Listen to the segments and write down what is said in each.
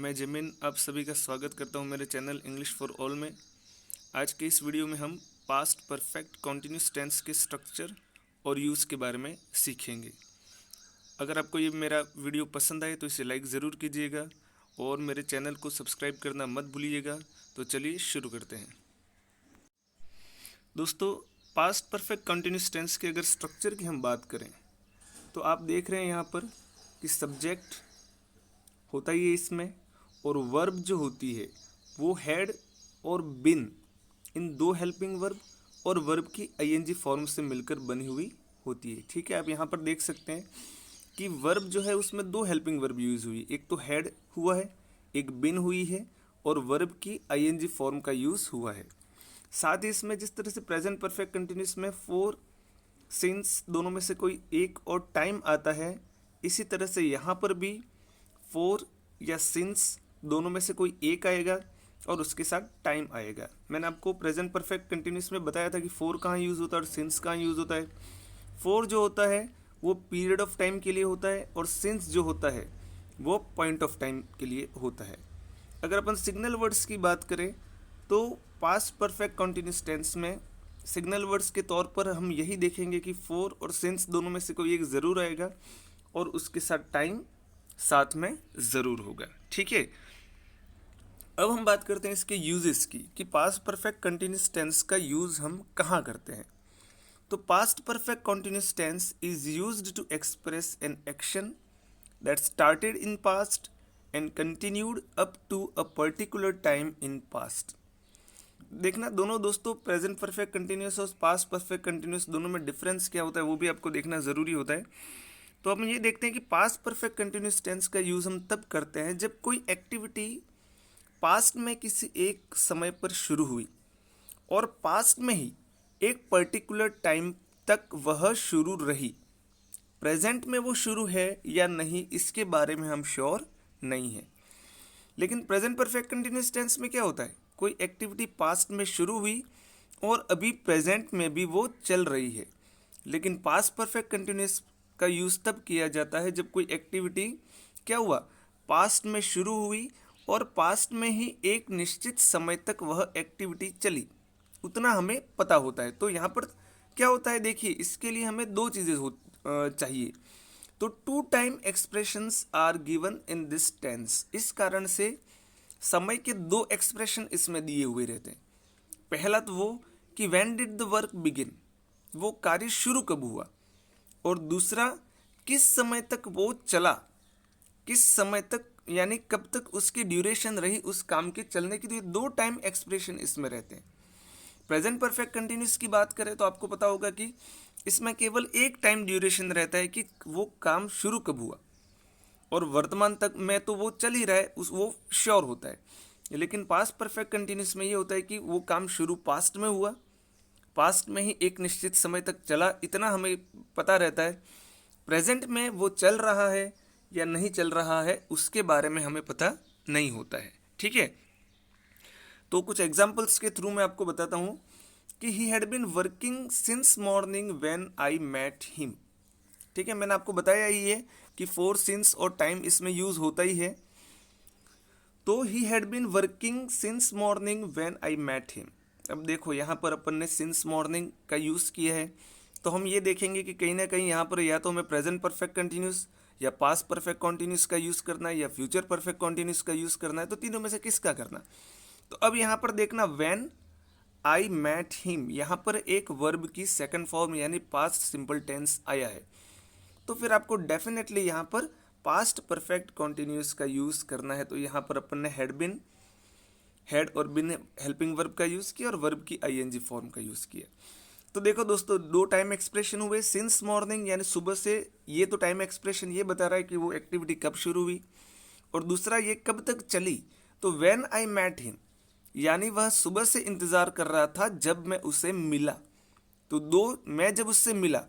मैं जमीन आप सभी का स्वागत करता हूं मेरे चैनल इंग्लिश फॉर ऑल में। आज के इस वीडियो में हम पास्ट परफेक्ट कॉन्टिन्यूस टेंस के स्ट्रक्चर और यूज़ के बारे में सीखेंगे। अगर आपको ये मेरा वीडियो पसंद आए तो इसे लाइक ज़रूर कीजिएगा और मेरे चैनल को सब्सक्राइब करना मत भूलिएगा। तो चलिए शुरू करते हैं। दोस्तों, पास्ट परफेक्ट कॉन्टिन्यूस टेंस के अगर स्ट्रक्चर की हम बात करें तो आप देख रहे हैं यहाँ पर कि सब्जेक्ट होता ही है इसमें, और वर्ब जो होती है वो हैड और बिन, इन दो हेल्पिंग वर्ब और वर्ब की आईएनजी फॉर्म से मिलकर बनी हुई होती है। ठीक है, आप यहाँ पर देख सकते हैं कि वर्ब जो है उसमें दो हेल्पिंग वर्ब यूज़ हुई, एक तो हैड हुआ है, एक बिन हुई है, और वर्ब की आईएनजी फॉर्म का यूज़ हुआ है। साथ ही इसमें जिस तरह से प्रेजेंट परफेक्ट कंटिन्यूस में फोर सिंस दोनों में से कोई एक और टाइम आता है, इसी तरह से यहाँ पर भी फोर या सिंस दोनों में से कोई एक आएगा और उसके साथ टाइम आएगा। मैंने आपको प्रेजेंट परफेक्ट कंटिन्यूस में बताया था कि फोर कहाँ यूज़ होता है और सिंस कहाँ यूज़ होता है। फोर जो होता है वो पीरियड ऑफ टाइम के लिए होता है और सिंस जो होता है वो पॉइंट ऑफ टाइम के लिए होता है। अगर अपन सिग्नल वर्ड्स की बात करें तो पास्ट परफेक्ट कंटिन्यूस टेंस में सिग्नल वर्ड्स के तौर पर हम यही देखेंगे कि फोर और सिंस दोनों में से कोई एक ज़रूर आएगा और उसके साथ टाइम साथ में ज़रूर होगा। ठीक है, अब हम बात करते हैं इसके यूजेस की कि पास्ट परफेक्ट कंटिन्यूस टेंस का यूज़ हम कहाँ करते हैं। तो past perfect continuous tense is used to express an action that started in past and continued up to a particular time in past. देखना दोनों दोस्तों, प्रेजेंट परफेक्ट कंटिन्यूस और पास्ट परफेक्ट कंटिन्यूस दोनों में डिफरेंस क्या होता है वो भी आपको देखना ज़रूरी होता है। तो हम ये देखते हैं कि पास्ट परफेक्ट कंटिन्यूस टेंस का यूज़ हम तब करते हैं जब कोई एक्टिविटी पास्ट में किसी एक समय पर शुरू हुई और पास्ट में ही एक पर्टिकुलर टाइम तक वह शुरू रही। प्रेजेंट में वो शुरू है या नहीं इसके बारे में हम श्योर नहीं है। लेकिन प्रेजेंट परफेक्ट कंटिन्यूस टेंस में क्या होता है, कोई एक्टिविटी पास्ट में शुरू हुई और अभी प्रेजेंट में भी वो चल रही है। लेकिन पास्ट परफेक्ट कंटिन्यूस का यूज़ तब किया जाता है जब कोई एक्टिविटी क्या हुआ, पास्ट में शुरू हुई और पास्ट में ही एक निश्चित समय तक वह एक्टिविटी चली, उतना हमें पता होता है। तो यहाँ पर क्या होता है, देखिए इसके लिए हमें दो चीज़ें चाहिए। तो two time expressions are given in this tense, इस कारण से समय के दो एक्सप्रेशन इसमें दिए हुए रहते हैं। पहला तो वो कि when did the work begin, वो कार्य शुरू कब हुआ, और दूसरा किस समय तक वो चला, किस समय तक यानी कब तक उसकी ड्यूरेशन रही उस काम के चलने की। तो ये दो टाइम एक्सप्रेशन इसमें रहते हैं। प्रेजेंट परफेक्ट कंटिन्यूस की बात करें तो आपको पता होगा कि इसमें केवल एक टाइम ड्यूरेशन रहता है कि वो काम शुरू कब हुआ, और वर्तमान तक में तो वो चल ही रहा है, वो श्योर होता है। लेकिन पास्ट परफेक्ट कंटिन्यूस में ये होता है कि वो काम शुरू पास्ट में हुआ, पास्ट में ही एक निश्चित समय तक चला, इतना हमें पता रहता है। प्रेजेंट में वो चल रहा है या नहीं चल रहा है उसके बारे में हमें पता नहीं होता है। ठीक है, तो कुछ एग्जांपल्स के थ्रू मैं आपको बताता हूँ कि he had been working since morning when I met him. ठीक है, मैंने आपको बताया ही है कि फोर सिंस और टाइम इसमें यूज होता ही है। तो he had been working since morning when I met him. अब देखो यहाँ पर अपन ने सिंस मॉर्निंग का यूज़ किया है, तो हम ये देखेंगे कि कहीं ना कहीं यहाँ पर या तो हमें प्रेजेंट परफेक्ट कंटिन्यूस या पास्ट परफेक्ट कंटिन्यूस का यूज़ करना है या फ्यूचर परफेक्ट कंटिन्यूस का यूज़ करना है। तो तीनों में से किसका करना। तो अब यहाँ पर देखना व्हेन आई मेट हिम, यहाँ पर एक वर्ब की सेकंड फॉर्म यानी पास्ट सिंपल टेंस आया है। तो फिर आपको डेफिनेटली यहाँ पर पास्ट परफेक्ट कंटिन्यूस का यूज़ करना है। तो यहाँ पर अपन ने हैड और बिन हेल्पिंग वर्ब का यूज़ किया और वर्ब की आईएनजी फॉर्म का यूज़ किया। तो देखो दोस्तों, दो टाइम एक्सप्रेशन हुए, सिंस मॉर्निंग यानी सुबह से, ये तो टाइम एक्सप्रेशन ये बता रहा है कि वो एक्टिविटी कब शुरू हुई, और दूसरा ये कब तक चली। तो व्हेन आई मेट हिम यानी वह सुबह से इंतज़ार कर रहा था जब मैं उसे मिला। तो मैं जब उससे मिला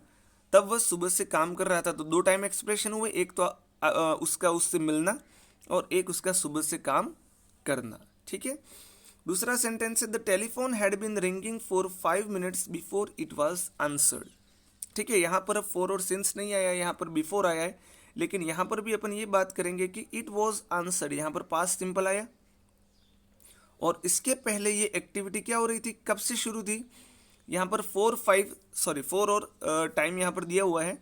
तब वह सुबह से काम कर रहा था। तो दो टाइम एक्सप्रेशन हुए, एक तो उसका उससे मिलना और एक उसका सुबह से काम करना। ठीक है, दूसरा सेंटेंस है the telephone had been ringing for 5 minutes before it was answered. ठीक है, यहाँ पर अब फोर और सिंस नहीं आया, यहाँ पर बिफोर आया है। लेकिन यहाँ पर भी अपन ये बात करेंगे कि इट वॉज आंसर्ड, यहाँ पर पास्ट सिंपल आया और इसके पहले ये एक्टिविटी क्या हो रही थी, कब से शुरू थी, यहाँ पर 4 और टाइम यहाँ पर दिया हुआ है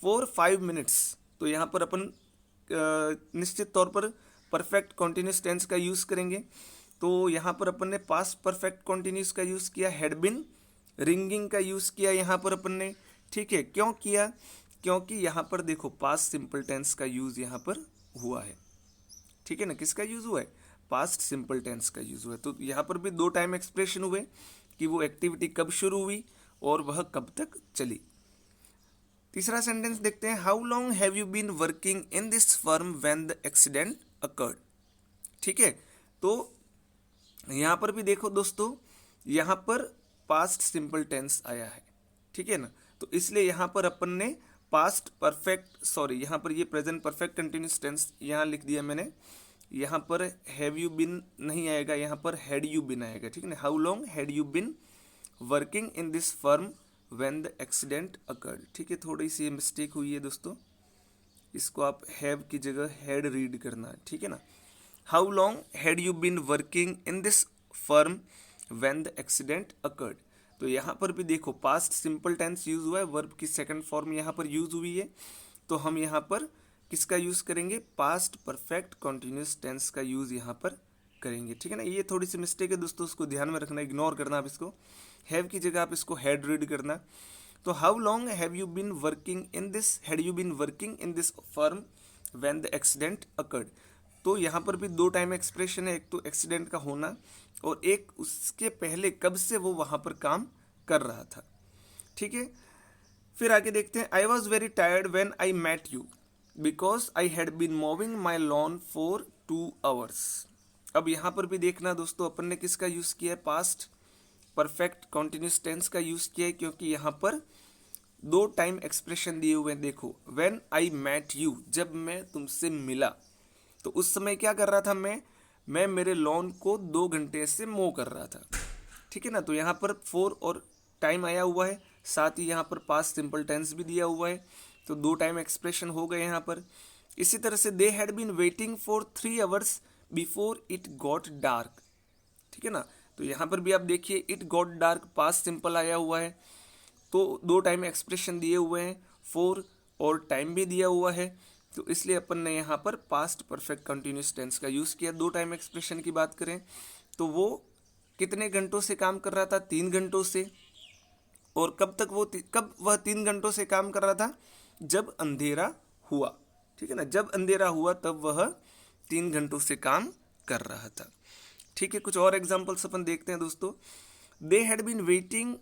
4-5 मिनट्स। तो यहाँ पर अपन निश्चित तौर पर परफेक्ट कॉन्टिन्यूस टेंस का यूज़ करेंगे। तो यहाँ पर अपन ने पास्ट परफेक्ट कॉन्टिन्यूस का यूज़ किया, हैड बिन रिंगिंग का यूज़ किया यहाँ पर अपन ने, ठीक है। क्यों किया, क्योंकि यहाँ पर देखो पास्ट सिंपल टेंस का यूज़ यहाँ पर हुआ है, ठीक है ना। किसका यूज़ हुआ है, पास्ट सिंपल टेंस का यूज़ हुआ है। तो यहाँ पर भी 2 टाइम एक्सप्रेशन हुए कि वो एक्टिविटी कब शुरू हुई और वह कब तक चली। तीसरा सेंटेंस देखते हैं, how long have you been working in this firm when the accident occurred, ठीक है। तो यहाँ पर भी देखो दोस्तों, यहाँ पर पास्ट सिंपल टेंस आया है, ठीक है ना। तो इसलिए यहाँ पर अपन ने पास्ट परफेक्ट यहाँ पर ये प्रेजेंट परफेक्ट कंटिन्यूस टेंस यहाँ लिख दिया मैंने, यहाँ पर हैव यू बिन नहीं आएगा, यहाँ पर हैड यू बिन आएगा, ठीक है ना। How long had you been working in this firm when the accident occurred, ठीक है। थोड़ी सी मिस्टेक हुई है दोस्तों, इसको आप हैव की जगह हैड रीड करना है, ठीक है ना। How long had you been working in this firm when the accident occurred. तो यहाँ पर भी देखो पास्ट सिंपल टेंस यूज हुआ है, वर्ब की सेकंड फॉर्म यहाँ पर यूज हुई है। तो हम यहाँ पर किसका यूज करेंगे, पास्ट परफेक्ट कॉन्टिन्यूस टेंस का यूज यहाँ पर करेंगे, ठीक है ना। ये थोड़ी सी मिस्टेक है दोस्तों, उसको ध्यान में रखना, इग्नोर करना आप इसको, हैव की जगह आप इसको हैड रीड करना। तो how long have you been working in this, had you been working in this firm when the accident occurred. तो यहाँ पर भी 2 टाइम एक्सप्रेशन है, एक तो एक्सीडेंट का होना और एक उसके पहले कब से वो वहाँ पर काम कर रहा था, ठीक है। फिर आगे देखते हैं, I was very tired when I met you because I had been mowing my lawn for 2 hours। अब यहाँ पर भी देखना दोस्तों, अपन ने किसका यूज़ किया है, पास्ट परफेक्ट कॉन्टिन्यूस टेंस का यूज़ किया है, क्योंकि यहाँ पर 2 टाइम एक्सप्रेशन दिए हुए हैं। देखो व्हेन आई मेट यू, जब मैं तुमसे मिला, तो उस समय क्या कर रहा था मैं मेरे लॉन को 2 घंटे से मो कर रहा था, ठीक है ना। तो यहाँ पर 4 और टाइम आया हुआ है, साथ ही यहाँ पर पास्ट सिंपल टेंस भी दिया हुआ है, तो 2 टाइम एक्सप्रेशन हो गए यहाँ पर। इसी तरह से they had been waiting for 3 hours before it got dark, ठीक है ना। तो यहाँ पर भी आप देखिए it got dark past simple आया हुआ है, तो 2 टाइम एक्सप्रेशन दिए हुए हैं, 4 और टाइम भी दिया हुआ है, तो इसलिए अपन ने यहाँ पर पास्ट परफेक्ट कंटिन्यूस टेंस का यूज़ किया। 2 टाइम एक्सप्रेशन की बात करें तो वो कितने घंटों से काम कर रहा था, 3 घंटों से। और कब वह 3 घंटों से काम कर रहा था, जब अंधेरा हुआ, ठीक है ना। जब अंधेरा हुआ तब वह 3 घंटों से काम कर रहा था, ठीक है। कुछ और एग्जाम्पल्स अपन देखते हैं दोस्तों। They had been waiting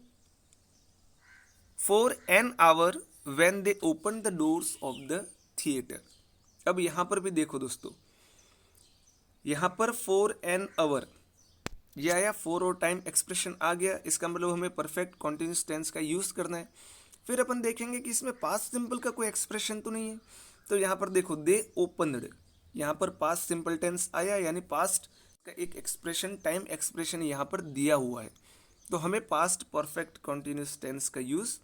for an hour when they open the doors of the theatre. अब यहाँ पर भी देखो दोस्तों, यहाँ पर फॉर एन आवर यह आया, 4 और टाइम एक्सप्रेशन आ गया, इसका मतलब हमें परफेक्ट कॉन्टिन्यूस टेंस का यूज़ करना है। फिर अपन देखेंगे कि इसमें पास्ट सिंपल का कोई एक्सप्रेशन तो नहीं है, तो यहाँ पर देखो दे ओपनड, यहाँ पर पास्ट सिंपल टेंस आया, यानी पास्ट का एक एक्सप्रेशन, टाइम एक्सप्रेशन यहाँ पर दिया हुआ है, तो हमें पास्ट परफेक्ट कॉन्टिन्यूस टेंस का यूज़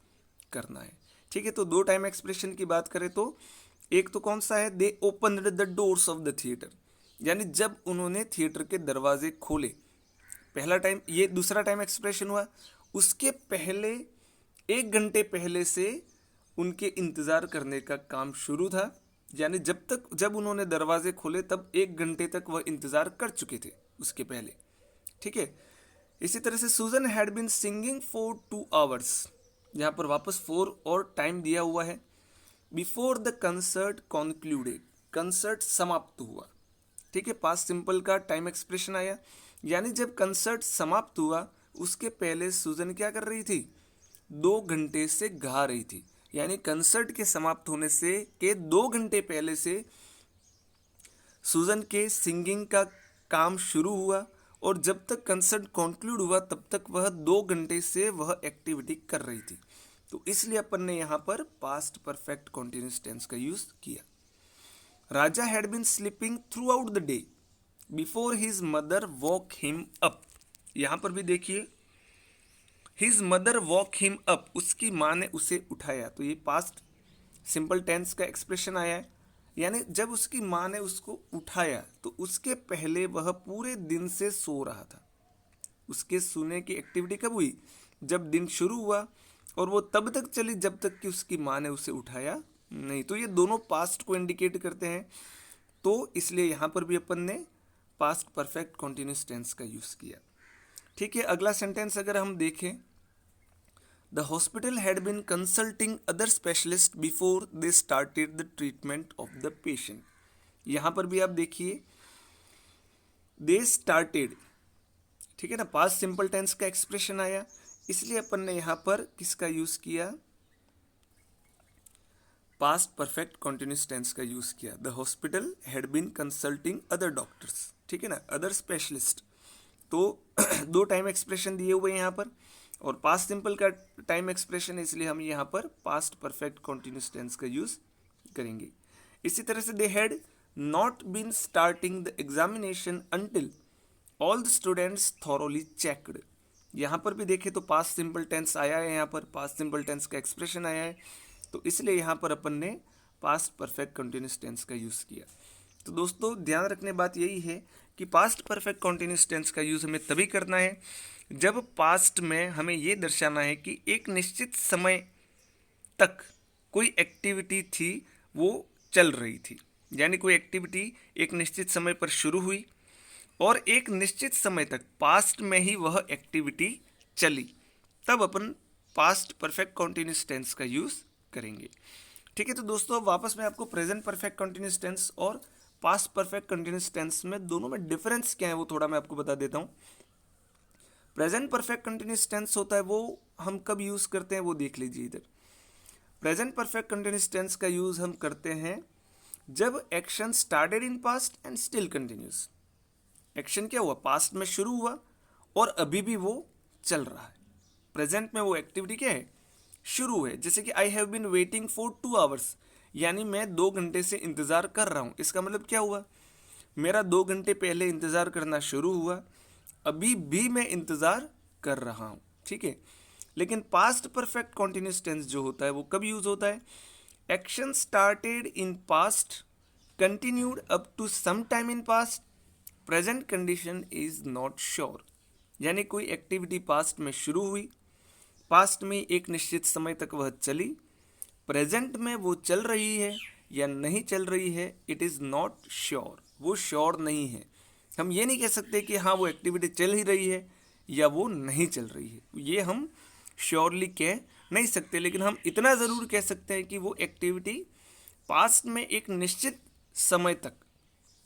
करना है, ठीक है। तो 2 टाइम एक्सप्रेशन की बात करें तो एक तो कौन सा है, they opened the doors of the theatre, यानी जब उन्होंने थिएटर के दरवाजे खोले, पहला टाइम। ये दूसरा टाइम एक्सप्रेशन हुआ, उसके पहले 1 घंटे पहले से उनके इंतज़ार करने का काम शुरू था, यानी जब उन्होंने दरवाजे खोले तब 1 घंटे तक वह इंतज़ार कर चुके थे उसके पहले, ठीक है। इसी तरह से Susan had been singing for 2 hours, यहाँ पर वापस 4 और टाइम दिया हुआ है, before the concert concluded, concert समाप्त हुआ, ठीक है। पास्ट सिंपल का टाइम एक्सप्रेशन आया, यानी जब कंसर्ट समाप्त हुआ उसके पहले सुजन क्या कर रही थी, 2 घंटे से गा रही थी, यानी कंसर्ट के समाप्त होने से के 2 घंटे पहले से सुजन के सिंगिंग का काम शुरू हुआ, और जब तक कंसर्ट कॉन्क्लूड हुआ तब तक वह 2 घंटे से वह एक्टिविटी कर रही थी, तो इसलिए अपन ने यहाँ पर पास्ट परफेक्ट कॉन्टिन्यूस टेंस का यूज किया। Raja had been sleeping throughout the day before his mother woke him up, यहाँ पर भी देखिए his mother woke him up, उसकी माँ ने उसे उठाया, तो ये पास्ट सिंपल टेंस का एक्सप्रेशन आया है, यानी जब उसकी माँ ने उसको उठाया तो उसके पहले वह पूरे दिन से सो रहा था। उसके सोने की एक्टिविटी कब हुई? जब दिन शुरू हुआ, और वो तब तक चली जब तक कि उसकी माँ ने उसे उठाया नहीं। तो ये दोनों पास्ट को इंडिकेट करते हैं, तो इसलिए यहाँ पर भी अपन ने पास्ट परफेक्ट कॉन्टिन्यूस टेंस का यूज़ किया। ठीक है, अगला सेंटेंस अगर हम देखें, the hospital had been consulting other specialist before they started the treatment of the patient. यहाँ पर भी आप देखिए दे स्टार्टेड, ठीक है ना, पास्ट सिंपल टेंस का एक्सप्रेशन आया, इसलिए अपन ने यहाँ पर किसका यूज़ किया? पास्ट परफेक्ट कॉन्टिन्यूस टेंस का यूज़ किया। The hospital had been consulting other doctors, ठीक है ना, अदर स्पेशलिस्ट। तो दो टाइम एक्सप्रेशन दिए हुए हैं यहाँ पर, और पास्ट सिंपल का टाइम एक्सप्रेशन है, इसलिए हम यहाँ पर पास्ट परफेक्ट कॉन्टिन्यूस टेंस का यूज़ करेंगे। इसी तरह से they had not been starting the examination until all the students thoroughly checked. यहाँ पर भी देखें तो पास्ट सिंपल टेंस आया है, यहाँ पर पास्ट सिंपल टेंस का एक्सप्रेशन आया है, तो इसलिए यहाँ पर अपन ने पास्ट परफेक्ट कंटिन्यूस टेंस का यूज़ किया। तो दोस्तों ध्यान रखने बात यही है कि पास्ट परफेक्ट कंटिन्यूस टेंस का यूज़ हमें तभी करना है जब पास्ट में हमें ये दर्शाना है कि एक निश्चित समय तक कोई एक्टिविटी थी, वो चल रही थी। यानी कोई एक्टिविटी एक निश्चित समय पर शुरू हुई और एक निश्चित समय तक पास्ट में ही वह एक्टिविटी चली, तब अपन पास्ट परफेक्ट कॉन्टिन्यूस टेंस का यूज़ करेंगे। ठीक है, तो दोस्तों वापस मैं आपको प्रेजेंट परफेक्ट कॉन्टिन्यूस टेंस और पास्ट परफेक्ट कॉन्टिन्यूस टेंस में दोनों में डिफरेंस क्या है वो थोड़ा मैं आपको बता देता हूँ। प्रेजेंट परफेक्ट कॉन्टिन्यूस टेंस होता है वो हम कब यूज़ करते हैं वो देख लीजिए इधर। प्रेजेंट परफेक्ट कॉन्टिन्यूस टेंस का यूज़ हम करते हैं जब action started in past and still continuous. Action क्या हुआ? पास्ट में शुरू हुआ और अभी भी वो चल रहा है। प्रेजेंट में वो एक्टिविटी क्या है? शुरू है। जैसे कि I have been waiting for 2 hours, यानी मैं 2 घंटे से इंतज़ार कर रहा हूँ। इसका मतलब क्या हुआ? मेरा 2 घंटे पहले इंतज़ार करना शुरू हुआ, अभी भी मैं इंतज़ार कर रहा हूँ। ठीक है, लेकिन पास्ट परफेक्ट कॉन्टिन्यूस टेंस जो होता है वो कब यूज़ होता है? Action started in past continued up to some time in past, present condition is not sure. यानी कोई एक्टिविटी पास्ट में शुरू हुई, पास्ट में एक निश्चित समय तक वह चली, प्रेजेंट में वो चल रही है या नहीं चल रही है, इट इज़ नॉट श्योर, वो श्योर नहीं है। हम ये नहीं कह सकते कि हाँ वो एक्टिविटी चल ही रही है या वो नहीं चल रही है, ये हम श्योरली कह नहीं सकते, लेकिन हम इतना ज़रूर कह सकते हैं कि वो एक्टिविटी पास्ट में एक निश्चित समय तक,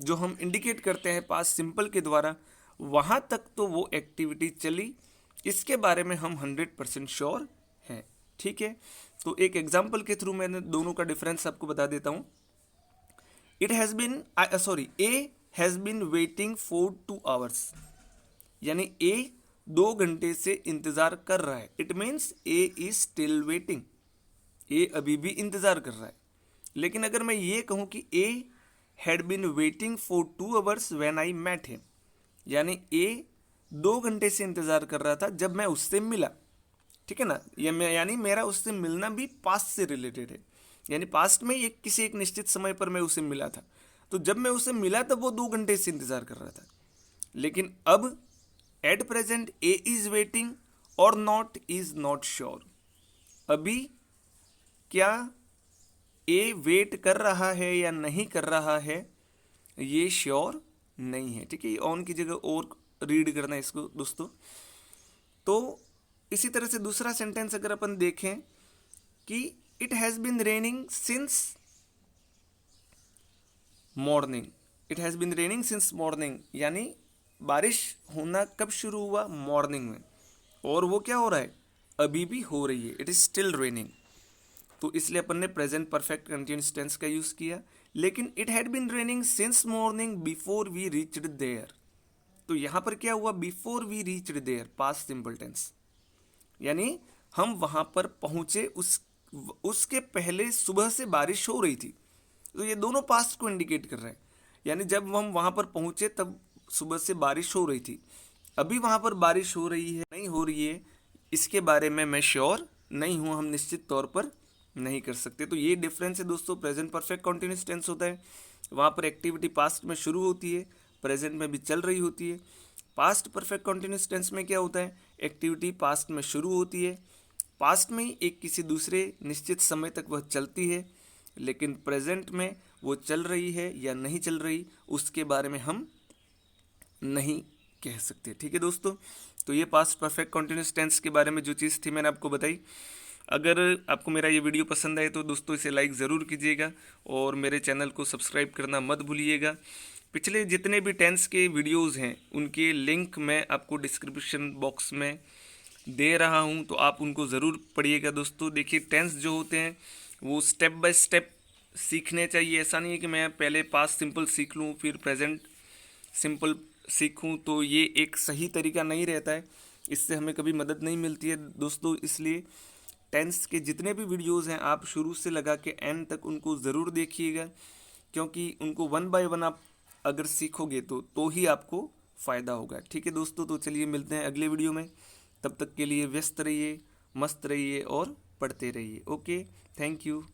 जो हम इंडिकेट करते हैं पास्ट सिंपल के द्वारा, वहाँ तक तो वो एक्टिविटी चली, इसके बारे में हम 100% श्योर हैं। ठीक है, तो एक एग्जाम्पल के थ्रू मैंने दोनों का डिफरेंस आपको बता देता हूँ। A has been waiting for 2 hours, यानी ए 2 घंटे से इंतज़ार कर रहा है। It means A is still waiting, A अभी भी इंतज़ार कर रहा है। लेकिन अगर मैं ये कहूँ कि A had been waiting for 2 hours when I met him, यानी ए 2 घंटे से इंतज़ार कर रहा था जब मैं उससे मिला। ठीक है ना, यानी मेरा उससे मिलना भी पास्ट से रिलेटेड है, यानी पास्ट में किसी एक निश्चित समय पर मैं उसे मिला था, तो जब मैं उसे मिला तब वो 2 घंटे से इंतज़ार कर रहा था। लेकिन अब at present A is waiting और नॉट इज़ नॉट श्योर। अभी क्या ए वेट कर रहा है या नहीं कर रहा है ये श्योर नहीं है। ठीक है, ऑन की जगह और रीड करना है इसको दोस्तों। तो इसी तरह से दूसरा सेंटेंस अगर अपन देखें कि it has been raining since morning, it has been raining since morning, यानी बारिश होना कब शुरू हुआ? मॉर्निंग में, और वो क्या हो रहा है? अभी भी हो रही है, इट इज़ स्टिल रेनिंग। तो इसलिए अपन ने प्रेजेंट परफेक्ट कंटिन्यूअस टेंस का यूज़ किया। लेकिन it had been raining since morning before we reached there, तो यहाँ पर क्या हुआ? Before we reached there, past simple tense, यानी हम वहाँ पर पहुँचे, उसके पहले सुबह से बारिश हो रही थी। तो ये दोनों पास्ट को इंडिकेट कर रहे हैं, यानी जब हम वहाँ पर पहुँचे तब सुबह से बारिश हो रही थी, अभी वहाँ पर बारिश हो रही है नहीं हो रही है इसके बारे में मैं श्योर नहीं हूँ, हम निश्चित तौर पर नहीं कर सकते। तो ये डिफरेंस है दोस्तों। प्रेजेंट परफेक्ट कंटिन्यूस टेंस होता है, वहाँ पर एक्टिविटी पास्ट में शुरू होती है, प्रेजेंट में भी चल रही होती है। पास्ट परफेक्ट कंटिन्यूस टेंस में क्या होता है, एक्टिविटी पास्ट में शुरू होती है, पास्ट में ही एक किसी दूसरे निश्चित समय तक वह चलती है, लेकिन प्रेजेंट में वो चल रही है या नहीं चल रही उसके बारे में हम नहीं कह सकते। ठीक है दोस्तों, तो ये पास्ट परफेक्ट कंटिन्यूस टेंस के बारे में जो चीज़ थी मैंने आपको बताई। अगर आपको मेरा ये वीडियो पसंद आए तो दोस्तों इसे लाइक ज़रूर कीजिएगा और मेरे चैनल को सब्सक्राइब करना मत भूलिएगा। पिछले जितने भी टेंस के वीडियोस हैं उनके लिंक मैं आपको डिस्क्रिप्शन बॉक्स में दे रहा हूं, तो आप उनको ज़रूर पढ़िएगा दोस्तों। देखिए टेंस जो होते हैं वो स्टेप बाय स्टेप सीखने चाहिए। ऐसा नहीं है कि मैं पहले पास्ट सिंपल सीख लूँ फिर प्रेजेंट सिंपल सीखूं, तो ये एक सही तरीका नहीं रहता है, इससे हमें कभी मदद नहीं मिलती है दोस्तों। इसलिए टेंस के जितने भी वीडियोस हैं आप शुरू से लगा के एंड तक उनको ज़रूर देखिएगा, क्योंकि उनको वन बाय वन आप अगर सीखोगे तो ही आपको फ़ायदा होगा। ठीक है दोस्तों, तो चलिए मिलते हैं अगले वीडियो में। तब तक के लिए व्यस्त रहिए, मस्त रहिए और पढ़ते रहिए। Okay, thank you.